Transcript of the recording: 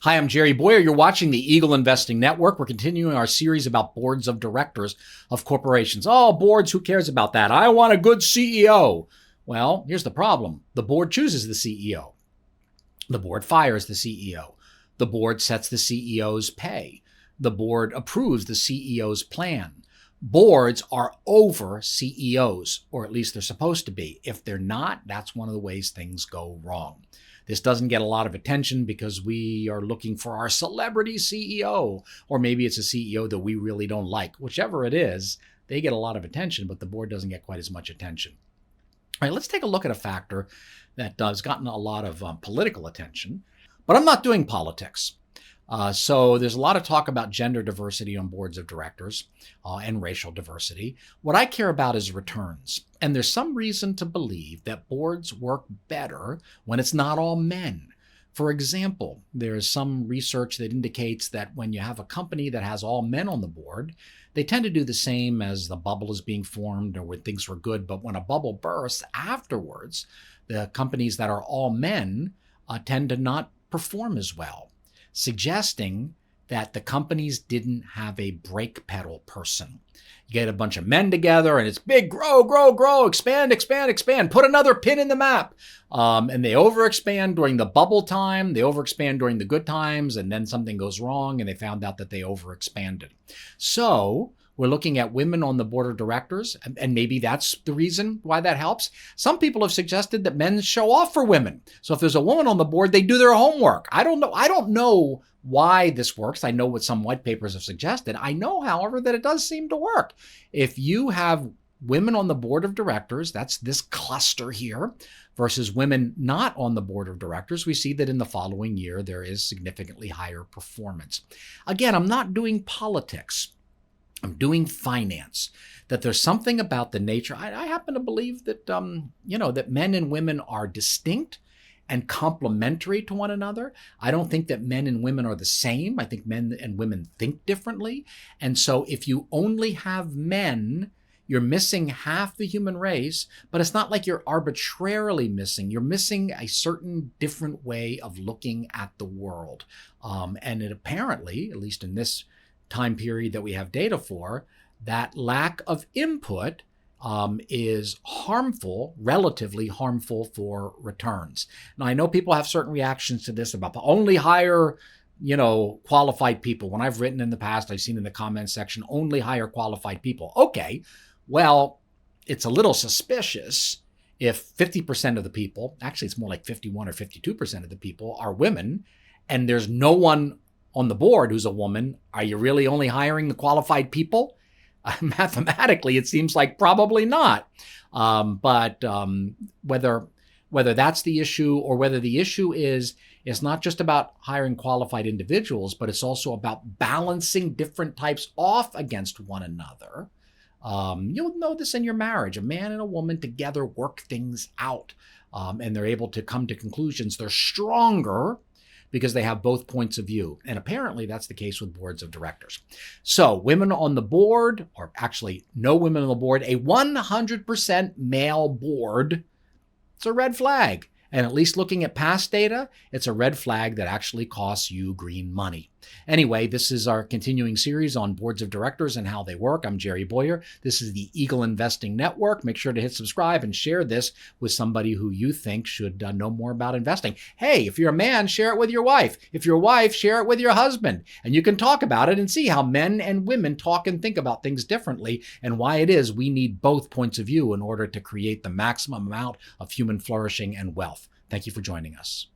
Hi, I'm Jerry Bowyer. You're watching the Eagle Investing Network. We're continuing our series about boards of directors of corporations. Oh, boards, who cares about that? I want a good CEO. Well, here's the problem. The board chooses the CEO. The board fires the CEO. The board sets the CEO's pay. The board approves the CEO's plan. Boards are over CEOs, or at least they're supposed to be. If they're not, that's one of the ways things go wrong. This doesn't get a lot of attention because we are looking for our celebrity CEO, or maybe it's a CEO that we really don't like. Whichever it is, they get a lot of attention, but the board doesn't get quite as much attention. All right, let's take a look at a factor that has gotten a lot of political attention, but I'm not doing politics. So there's a lot of talk about gender diversity on boards of directors and racial diversity. What I care about is returns. And there's some reason to believe that boards work better when it's not all men. For example, there's some research that indicates that when you have a company that has all men on the board, they tend to do the same as the bubble is being formed or when things were good. But when a bubble bursts afterwards, the companies that are all men tend to not perform as well, suggesting that the companies didn't have a brake pedal person. You get a bunch of men together and it's big, grow, grow, grow, expand, expand, expand, put another pin in the map. And they overexpand during the bubble time, they overexpand during the good times, and then something goes wrong and they found out that they overexpanded. So we're looking at women on the board of directors, and maybe that's the reason why that helps. Some people have suggested that men show off for women. So if there's a woman on the board, they do their homework. I don't know why this works. I know what some white papers have suggested. I know, however, that it does seem to work. If you have women on the board of directors, that's this cluster here, versus women not on the board of directors, we see that in the following year, there is significantly higher performance. Again, I'm not doing politics. I'm doing finance, that there's something about the nature. I happen to believe that, that men and women are distinct and complementary to one another. I don't think that men and women are the same. I think men and women think differently. And so if you only have men, you're missing half the human race, but it's not like you're arbitrarily missing. You're missing a certain different way of looking at the world. And it apparently, at least in this time period that we have data for, that lack of input is harmful, relatively harmful for returns. Now, I know people have certain reactions to this about only hire, qualified people. When I've written in the past, I've seen in the comments section, only hire qualified people. Okay, well, it's a little suspicious if 50% of the people, actually it's more like 51 or 52% of the people are women, and there's no one on the board who's a woman. Are you really only hiring the qualified people? Mathematically, it seems like probably not. But whether that's the issue or whether the issue is, it's not just about hiring qualified individuals, but it's also about balancing different types off against one another. You'll know this in your marriage. A man and a woman together work things out, and they're able to come to conclusions. They're stronger because they have both points of view. And apparently that's the case with boards of directors. So women on the board, or actually no women on the board, a 100% male board, it's a red flag. And at least looking at past data, it's a red flag that actually costs you green money. Anyway, this is our continuing series on boards of directors and how they work. I'm Jerry Bowyer. This is the Eagle Investing Network. Make sure to hit subscribe and share this with somebody who you think should know more about investing. Hey, if you're a man, share it with your wife. If you're a wife, share it with your husband. And you can talk about it and see how men and women talk and think about things differently and why it is we need both points of view in order to create the maximum amount of human flourishing and wealth. Thank you for joining us.